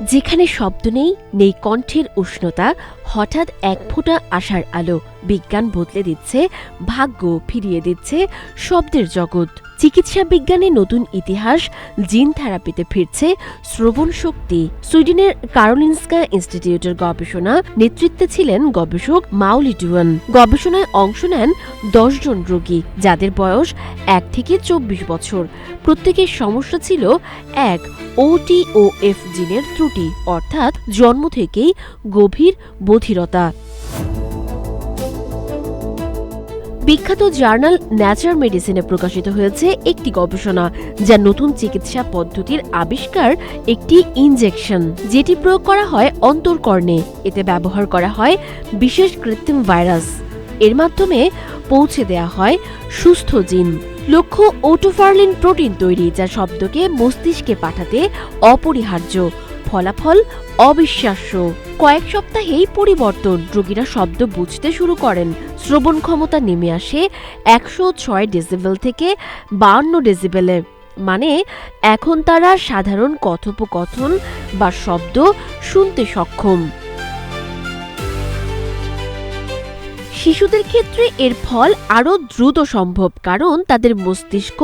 যেখানে শব্দ নেই, নেই কণ্ঠের উষ্ণতা, হঠাৎ এক ফোঁটা আশার আলো। বিজ্ঞান বদলে দিচ্ছে ভাগ্য, ফিরিয়ে দিচ্ছে শব্দের জগৎ। চিকিৎসা বিজ্ঞানে নতুন ইতিহাস, জিন থেরাপিতে ফিরছে শ্রবণ শক্তি। সুইডেনের কারোলিনস্কা ইনস্টিটিউটের গবেষণা নেতৃত্বে ছিলেন গবেষক মাউলি ডুয়ান। গবেষণায় অংশ নেন 10 জন রোগী, যাদের বয়স 1 থেকে 24 বছর। প্রত্যেকের সমস্যা ছিল এক OTOF জিনের ত্রুটি, অর্থাৎ জন্ম থেকেই গভীর বধিরতা। বিখ্যাত জার্নাল ন্যাচার মেডিসিনে প্রকাশিত হয়েছে একটি গবেষণা, যা নতুন চিকিৎসা পদ্ধতির আবিষ্কার, একটি ইনজেকশন যেটি প্রয়োগ করা হয় অন্তর্কর্ণে। এতে ব্যবহার করা হয় বিশেষ কৃত্রিম ভাইরাস। এর মাধ্যমে পৌঁছে দেয়া হয় সুস্থ জিন। লক্ষ্য ওটোফারলিন প্রোটিন তৈরি, যা শব্দকে মস্তিষ্কে পাঠাতে অপরিহার্য। ফলাফল অবিশ্বাস্য। কয়েক সপ্তাহেই পরিবর্তন। রোগীরা শব্দ বুঝতে শুরু করেন। শ্রবণ ক্ষমতা নেমে আসে 106 ডেসিবেল থেকে 52 ডেসিবেলে। মানে এখন তারা সাধারণ কথোপকথন বা শব্দ শুনতে সক্ষম। শিশুদের ক্ষেত্রে এর ফল আরও দ্রুত সম্ভব, কারণ তাদের মস্তিষ্ক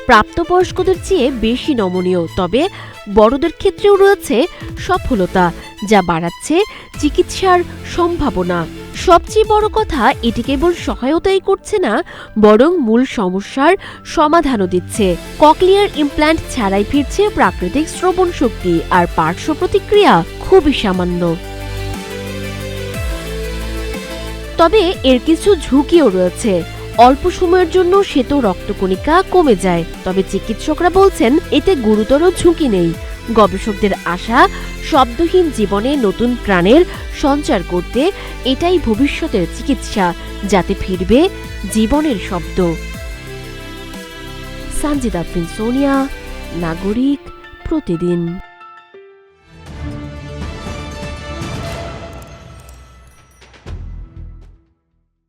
প্রাপ্তবয়স্কদের চেয়ে বেশি নমনীয়। তবে বড়দের ক্ষেত্রেও রয়েছে সফলতা, যা বাড়াচ্ছে চিকিৎসার সম্ভাবনা। সবচেয়ে বড় কথা, এটি কেবল সহায়তাই করছে না, বরং মূল সমস্যার সমাধানও দিচ্ছে। ককলিয়ার ইমপ্ল্যান্ট ছাড়াই ফিরছে প্রাকৃতিক শ্রবণ শক্তি, আর পার্শ্ব প্রতিক্রিয়া খুবই সামান্য। তবে এর কিছু ঝুঁকিও রয়েছে। অল্প সময়ের জন্য শ্বেত রক্তকণিকা কমে যায়, তবে চিকিৎসকরা বলছেন এতে গুরুতর ঝুঁকি নেই। গবেষকদের আশা, শব্দহীন জীবনে নতুন প্রাণের সঞ্চার করতে এটাই ভবিষ্যতের চিকিৎসা, যাতে ফিরবে জীবনের শব্দ। সানজিদা আফরিন, সোনিয়া, নাগরিক, প্রতিদিন।